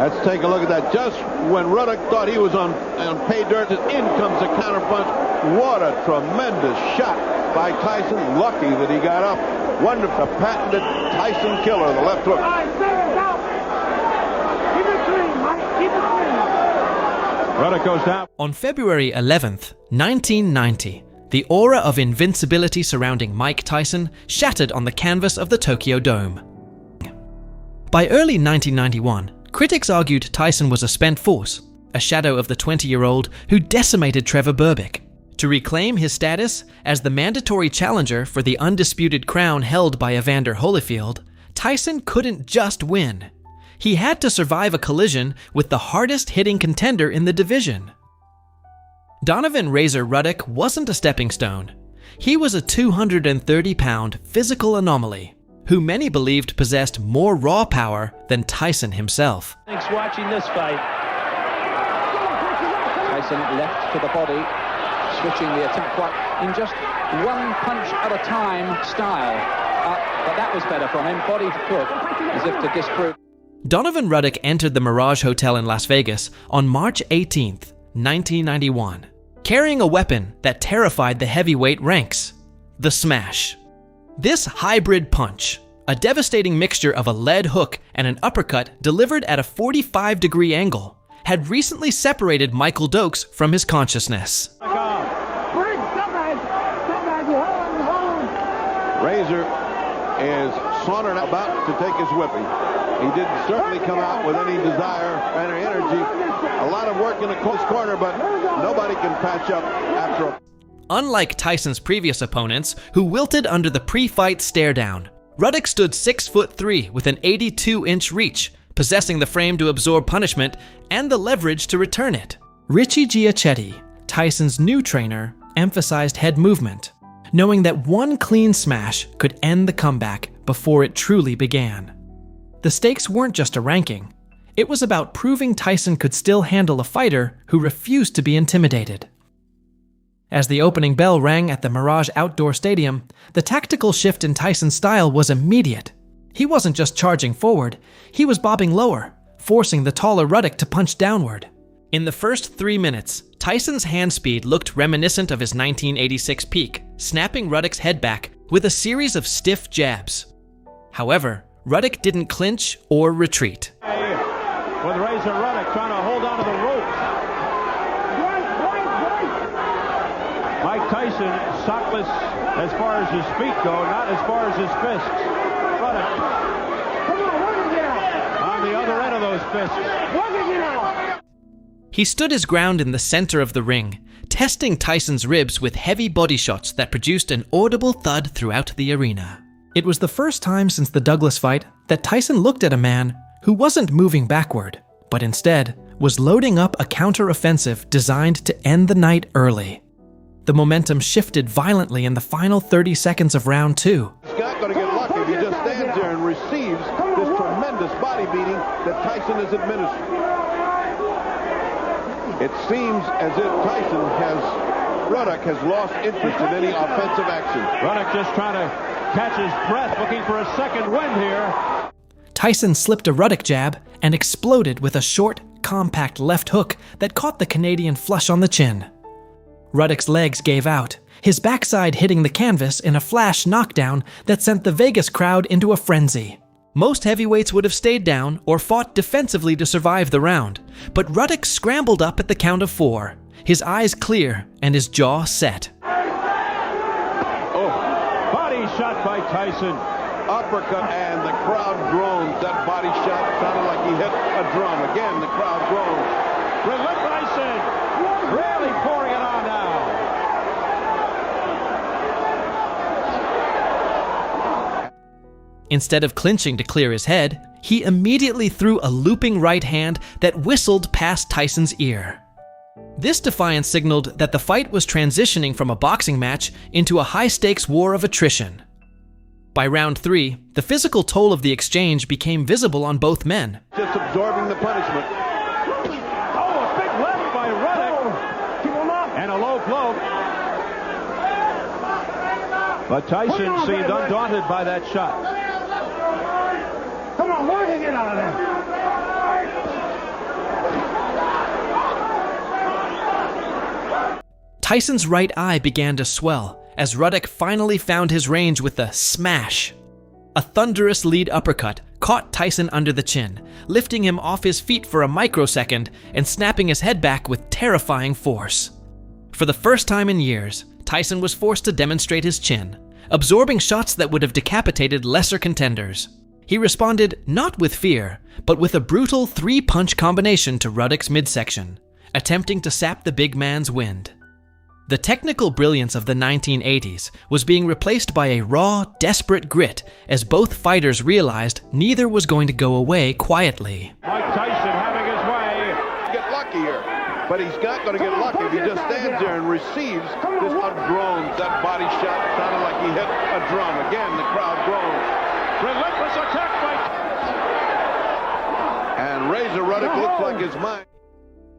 Let's take a look at that. Just when Ruddock thought he was on pay dirt, in comes a counterpunch. What a tremendous shot by Tyson. Lucky that he got up. Wonderful, patented Tyson killer, the left hook. Ruddock goes down. On February 11th, 1990, the aura of invincibility surrounding Mike Tyson shattered on the canvas of the Tokyo Dome. By early 1991, critics argued Tyson was a spent force, a shadow of the 20-year-old who decimated Trevor Berbick. To reclaim his status as the mandatory challenger for the undisputed crown held by Evander Holyfield, Tyson couldn't just win. He had to survive a collision with the hardest-hitting contender in the division. Donovan "Razor" Ruddock wasn't a stepping stone. He was a 230-pound physical anomaly who many believed possessed more raw power than Tyson himself. Thanks for watching this fight. Tyson left to the body, switching the attack in just one punch at a time style. But that was better from him, body to foot, as if to disprove. Donovan Ruddock entered the Mirage Hotel in Las Vegas on March 18th, 1991, carrying a weapon that terrified the heavyweight ranks, the smash. This hybrid punch, a devastating mixture of a lead hook and an uppercut delivered at a 45-degree angle, had recently separated Michael Dokes from his consciousness. Razor is sauntering about to take his whipping. He didn't certainly come out with any desire and energy. A lot of work in a close corner, but nobody can patch up after a... Unlike Tyson's previous opponents, who wilted under the pre-fight stare-down, Ruddock stood 6'3" with an 82-inch reach, possessing the frame to absorb punishment and the leverage to return it. Richie Giachetti, Tyson's new trainer, emphasized head movement, knowing that one clean smash could end the comeback before it truly began. The stakes weren't just a ranking. It was about proving Tyson could still handle a fighter who refused to be intimidated. As the opening bell rang at the Mirage Outdoor Stadium, the tactical shift in Tyson's style was immediate. He wasn't just charging forward, he was bobbing lower, forcing the taller Ruddock to punch downward. In the first 3 minutes, Tyson's hand speed looked reminiscent of his 1986 peak, snapping Ruddock's head back with a series of stiff jabs. However, Ruddock didn't clinch or retreat. With Razor Ruddock trying to hold on to the ropes. Mike Tyson sockless as far as his feet go, not as far as his fists. Ruddock on the other end of those fists. He stood his ground in the center of the ring, testing Tyson's ribs with heavy body shots that produced an audible thud throughout the arena. It was the first time since the Douglas fight that Tyson looked at a man who wasn't moving backward, but instead was loading up a counter-offensive designed to end the night early. The momentum shifted violently in the final 30 seconds of round 2. He's not going to get lucky if he just stands there and receives this tremendous body beating that Tyson is administering. It seems as if Ruddock has lost interest in any offensive action. Ruddock just trying to catch his breath, looking for a second wind here. Tyson slipped a Ruddock jab and exploded with a short, compact left hook that caught the Canadian flush on the chin. Ruddock's legs gave out, his backside hitting the canvas in a flash knockdown that sent the Vegas crowd into a frenzy. Most heavyweights would have stayed down or fought defensively to survive the round, but Ruddock scrambled up at the count of 4, his eyes clear and his jaw set. Oh, body shot by Tyson. Uppercut, and the crowd groans. That body shot sounded like he hit a drum. Again, the crowd groans. With Tyson really pouring it on now. Instead of clinching to clear his head, he immediately threw a looping right hand that whistled past Tyson's ear. This defiance signaled that the fight was transitioning from a boxing match into a high-stakes war of attrition. By round 3, the physical toll of the exchange became visible on both men. Just absorbing the punishment. Oh, a big left by Ruddock. And a low blow. But Tyson seemed undaunted by that shot. Come on, where did he get out of there? Tyson's right eye began to swell as Ruddock finally found his range with the smash. A thunderous lead uppercut caught Tyson under the chin, lifting him off his feet for a microsecond and snapping his head back with terrifying force. For the first time in years, Tyson was forced to demonstrate his chin, absorbing shots that would have decapitated lesser contenders. He responded not with fear, but with a brutal 3-punch combination to Ruddock's midsection, attempting to sap the big man's wind. The technical brilliance of the 1980s was being replaced by a raw, desperate grit as both fighters realized neither was going to go away quietly. Mike Tyson having his way. Get lucky here, but he's not going to get lucky if he just stands there and receives this groans. That body shot sounded like he hit a drum. Again, the crowd groans. Relentless attack by... And Razor Ruddock looks like his mind.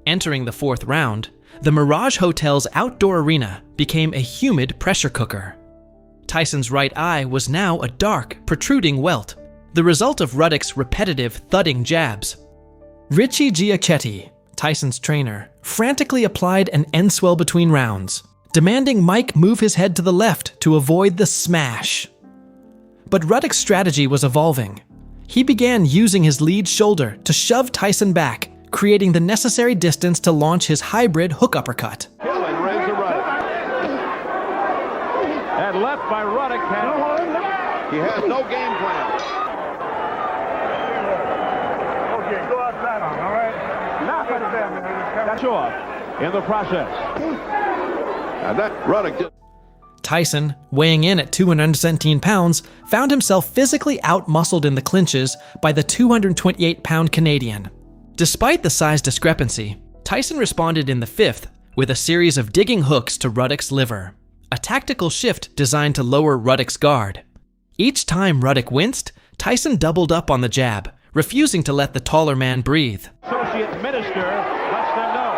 Entering the 4th round, the Mirage Hotel's outdoor arena became a humid pressure cooker. Tyson's right eye was now a dark, protruding welt, the result of Ruddock's repetitive, thudding jabs. Richie Giachetti, Tyson's trainer, frantically applied an end swell between rounds, demanding Mike move his head to the left to avoid the smash. But Ruddock's strategy was evolving. He began using his lead shoulder to shove Tyson back, creating the necessary distance to launch his hybrid hook uppercut. Killing Razor Ruddock. And left by Ruddock. He has no game plan. Okay, go outside on, all right? Knock it down. That's off in the process. And that Ruddock just... Tyson, weighing in at 217 pounds, found himself physically out-muscled in the clinches by the 228-pound Canadian. Despite the size discrepancy, Tyson responded in the 5th with a series of digging hooks to Ruddock's liver, a tactical shift designed to lower Ruddock's guard. Each time Ruddock winced, Tyson doubled up on the jab, refusing to let the taller man breathe. Associate Minister lets them know.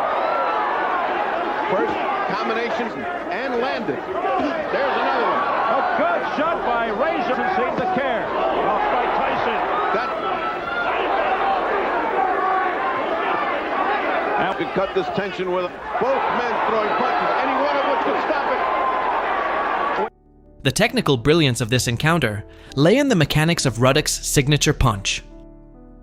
First combination and landed. There's another one. A good shot by Razor and saved the care. Off by Tyson. Now could cut this tension with both men throwing punches. Any one of which could stop it. The technical brilliance of this encounter lay in the mechanics of Ruddock's signature punch.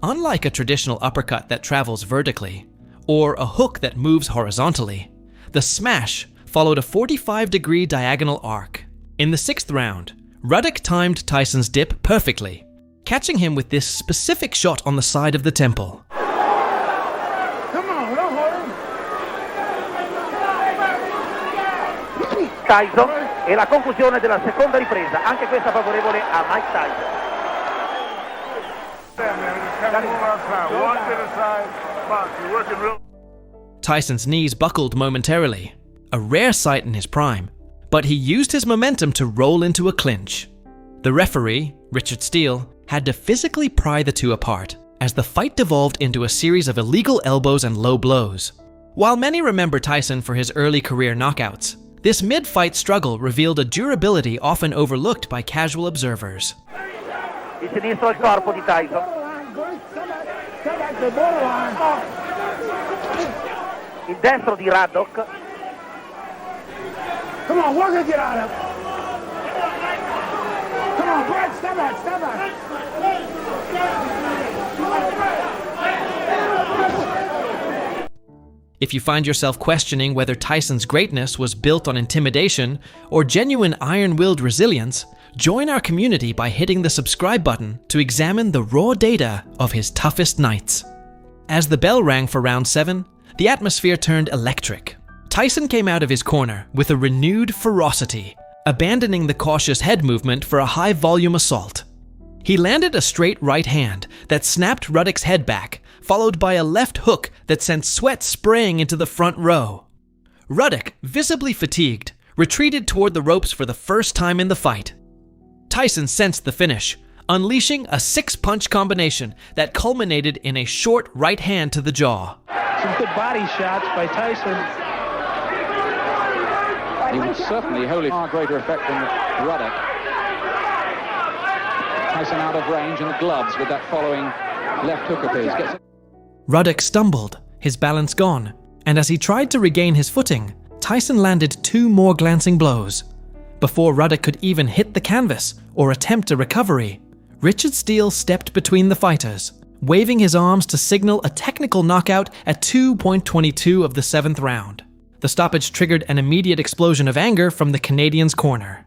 Unlike a traditional uppercut that travels vertically, or a hook that moves horizontally, the smash followed a 45-degree diagonal arc. In the 6th round, Ruddock timed Tyson's dip perfectly, catching him with this specific shot on the side of the temple. Tyson e la conclusione della seconda ripresa, anche questa favorevole a Mike Tyson. Tyson's knees buckled momentarily, a rare sight in his prime, but he used his momentum to roll into a clinch. The referee, Richard Steele, had to physically pry the two apart as the fight devolved into a series of illegal elbows and low blows. While many remember Tyson for his early career knockouts, this mid-fight struggle revealed a durability often overlooked by casual observers. Il sinistro al corpo di Tyson. Il destro di Ruddock. Come on, work it, get out of it. Come on, Brad, step back, step back. If you find yourself questioning whether Tyson's greatness was built on intimidation or genuine iron-willed resilience, join our community by hitting the subscribe button to examine the raw data of his toughest nights. As the bell rang for round 7, the atmosphere turned electric. Tyson came out of his corner with a renewed ferocity, abandoning the cautious head movement for a high-volume assault. He landed a straight right hand that snapped Ruddock's head back, followed by a left hook that sent sweat spraying into the front row. Ruddock, visibly fatigued, retreated toward the ropes for the first time in the fight. Tyson sensed the finish, unleashing a 6-punch combination that culminated in a short right hand to the jaw. Some good body shots by Tyson. He was certainly wholly far greater effect than Ruddock. Tyson out of range and the gloves with that following left hook of his. Ruddock stumbled, his balance gone, and as he tried to regain his footing, Tyson landed 2 more glancing blows. Before Ruddock could even hit the canvas or attempt a recovery, Richard Steele stepped between the fighters, waving his arms to signal a technical knockout at 2.22 of the 7th round. The stoppage triggered an immediate explosion of anger from the Canadian's corner.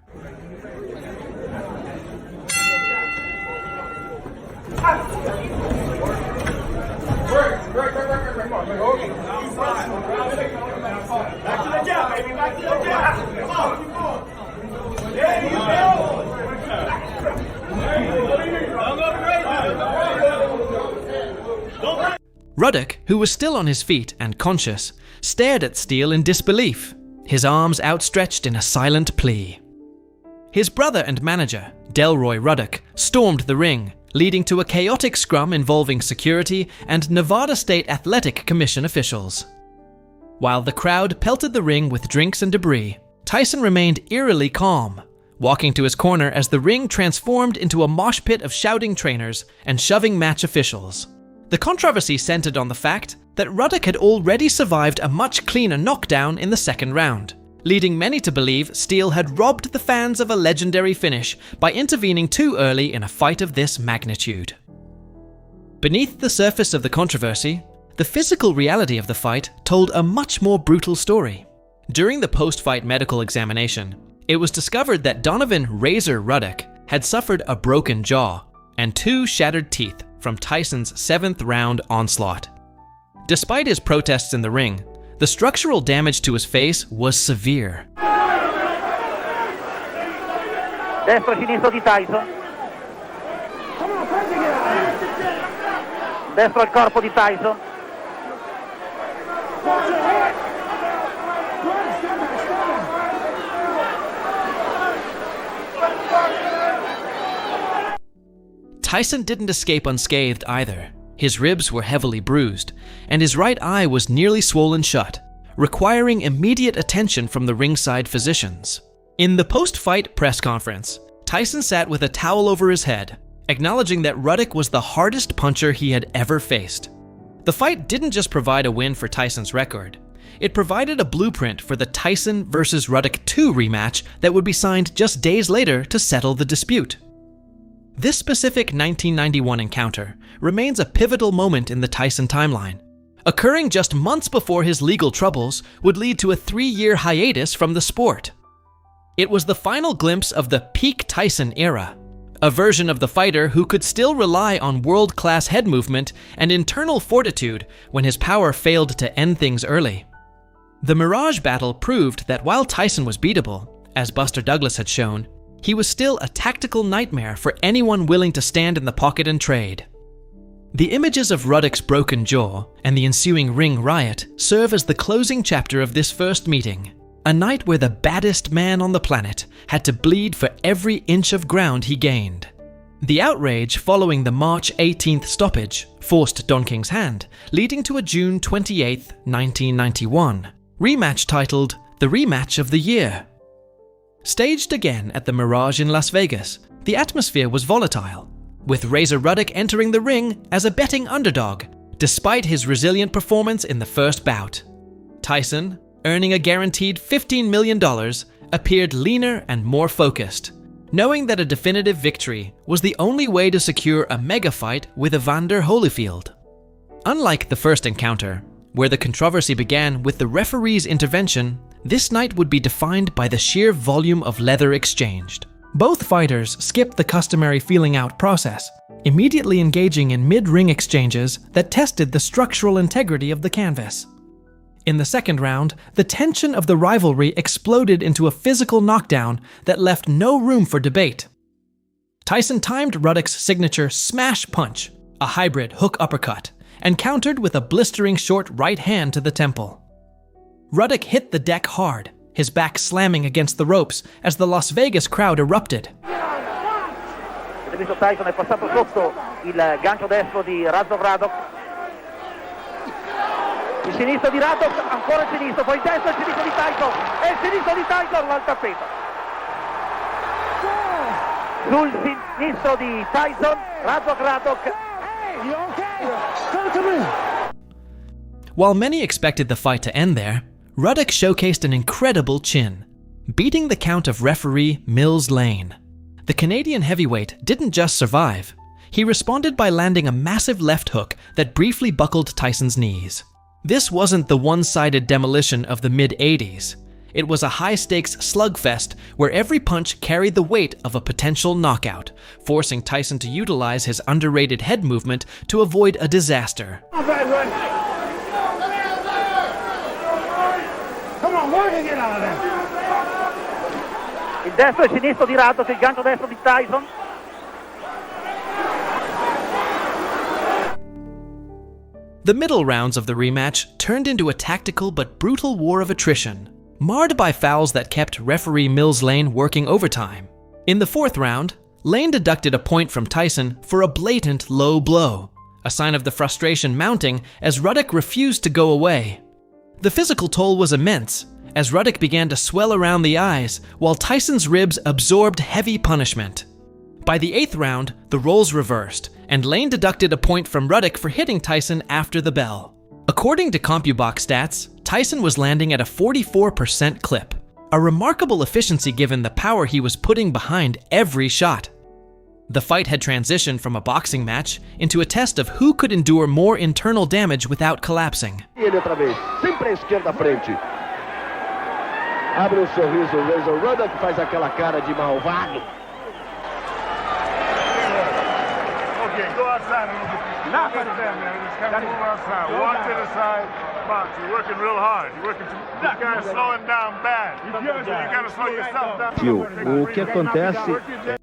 Ruddock, who was still on his feet and conscious, stared at Steele in disbelief, his arms outstretched in a silent plea. His brother and manager, Delroy Ruddock, stormed the ring, leading to a chaotic scrum involving security and Nevada State Athletic Commission officials. While the crowd pelted the ring with drinks and debris, Tyson remained eerily calm, walking to his corner as the ring transformed into a mosh pit of shouting trainers and shoving match officials. The controversy centered on the fact that Ruddock had already survived a much cleaner knockdown in the 2nd round, leading many to believe Steele had robbed the fans of a legendary finish by intervening too early in a fight of this magnitude. Beneath the surface of the controversy, the physical reality of the fight told a much more brutal story. During the post-fight medical examination, it was discovered that Donovan "Razor" Ruddock had suffered a broken jaw and 2 shattered teeth from Tyson's 7th round onslaught. Despite his protests in the ring, the structural damage to his face was severe. Destro e sinistro di Tyson. Destro al corpo di Tyson. Tyson didn't escape unscathed either. His ribs were heavily bruised, and his right eye was nearly swollen shut, requiring immediate attention from the ringside physicians. In the post-fight press conference, Tyson sat with a towel over his head, acknowledging that Ruddock was the hardest puncher he had ever faced. The fight didn't just provide a win for Tyson's record, it provided a blueprint for the Tyson vs. Ruddock 2 rematch that would be signed just days later to settle the dispute. This specific 1991 encounter remains a pivotal moment in the Tyson timeline, occurring just months before his legal troubles would lead to a 3-year hiatus from the sport. It was the final glimpse of the peak Tyson era, a version of the fighter who could still rely on world-class head movement and internal fortitude when his power failed to end things early. The Mirage battle proved that while Tyson was beatable, as Buster Douglas had shown, he was still a tactical nightmare for anyone willing to stand in the pocket and trade. The images of Ruddock's broken jaw and the ensuing ring riot serve as the closing chapter of this first meeting, a night where the baddest man on the planet had to bleed for every inch of ground he gained. The outrage following the March 18th stoppage forced Don King's hand, leading to a June 28, 1991, rematch titled The Rematch of the Year. Staged again at the Mirage in Las Vegas, the atmosphere was volatile, with Razor Ruddock entering the ring as a betting underdog, despite his resilient performance in the first bout. Tyson, earning a guaranteed $15 million, appeared leaner and more focused, knowing that a definitive victory was the only way to secure a mega fight with Evander Holyfield. Unlike the first encounter, where the controversy began with the referee's intervention, this night would be defined by the sheer volume of leather exchanged. Both fighters skipped the customary feeling out process, immediately engaging in mid-ring exchanges that tested the structural integrity of the canvas. In the 2nd round, the tension of the rivalry exploded into a physical knockdown that left no room for debate. Tyson timed Ruddock's signature smash punch, a hybrid hook uppercut, and countered with a blistering short right hand to the temple. Ruddock hit the deck hard, his back slamming against the ropes as the Las Vegas crowd erupted. Avete visto Tyson è passato sotto il gancio destro di Ruddock. Il sinistro di Ruddock, ancora il sinistro, poi il destro, il sinistro di Tyson, e il sinistro di Tyson al tappeto. Sul sinistro di Tyson, Ruddock. Hey, you okay? Come to me. While many expected the fight to end there, Ruddock showcased an incredible chin, beating the count of referee Mills Lane. The Canadian heavyweight didn't just survive. He responded by landing a massive left hook that briefly buckled Tyson's knees. This wasn't the one-sided demolition of the mid-80s. It was a high-stakes slugfest where every punch carried the weight of a potential knockout, forcing Tyson to utilize his underrated head movement to avoid a disaster. Come on, work and get out of there. Il destro e sinistro di Ruddock, il gancio destro di Tyson. The middle rounds of the rematch turned into a tactical but brutal war of attrition, marred by fouls that kept referee Mills Lane working overtime. In the fourth round, Lane deducted a point from Tyson for a blatant low blow, a sign of the frustration mounting as Ruddock refused to go away. The physical toll was immense, as Ruddock began to swell around the eyes while Tyson's ribs absorbed heavy punishment. By the eighth round, the roles reversed, and Lane deducted a point from Ruddock for hitting Tyson after the bell. According to CompuBox stats, Tyson was landing at a 44% clip, a remarkable efficiency given the power he was putting behind every shot. The fight had transitioned from a boxing match into a test of who could endure more internal damage without collapsing. Ele outra vez, sempre à esquerda frente. Abre sorriso, Razor Ruddock faz aquela cara de malvado. Okay, go outside a little bit. Not right there, man. Just kind of move outside. Walk to the side. Box. You're working real hard. You're working too. This guy's slowing down bad. You gotta slow yourself down. O que acontece?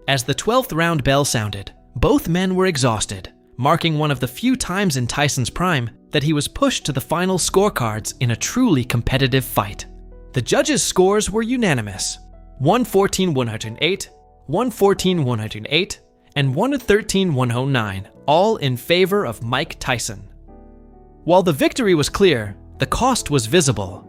As the 12th round bell sounded, both men were exhausted, marking one of the few times in Tyson's prime that he was pushed to the final scorecards in a truly competitive fight. The judges' scores were unanimous: 114-108, 114-108, and 113-109, all in favor of Mike Tyson. While the victory was clear, the cost was visible.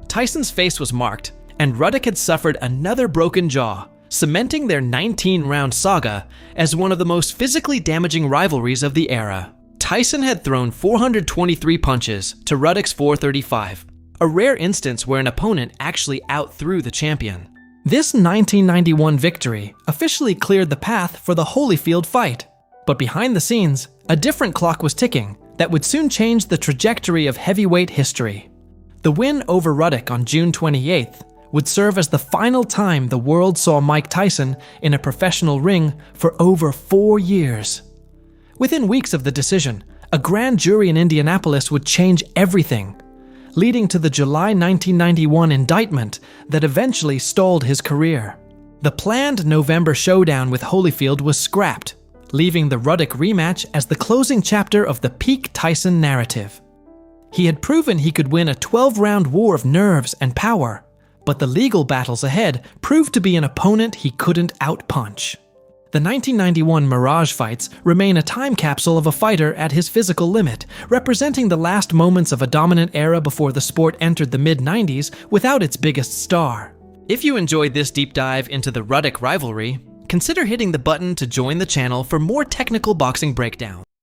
Tyson's face was marked, and Ruddock had suffered another broken jaw, cementing their 19-round saga as one of the most physically damaging rivalries of the era. Tyson had thrown 423 punches to Ruddock's 435, a rare instance where an opponent actually outthrew the champion. This 1991 victory officially cleared the path for the Holyfield fight, but behind the scenes, a different clock was ticking that would soon change the trajectory of heavyweight history. The win over Ruddock on June 28th would serve as the final time the world saw Mike Tyson in a professional ring for over 4 years. Within weeks of the decision, a grand jury in Indianapolis would change everything, leading to the July 1991 indictment that eventually stalled his career. The planned November showdown with Holyfield was scrapped, leaving the Ruddock rematch as the closing chapter of the peak Tyson narrative. He had proven he could win a 12-round war of nerves and power, but the legal battles ahead proved to be an opponent he couldn't outpunch. The 1991 Mirage fights remain a time capsule of a fighter at his physical limit, representing the last moments of a dominant era before the sport entered the mid-90s without its biggest star. If you enjoyed this deep dive into the Ruddock rivalry, consider hitting the button to join the channel for more technical boxing breakdowns.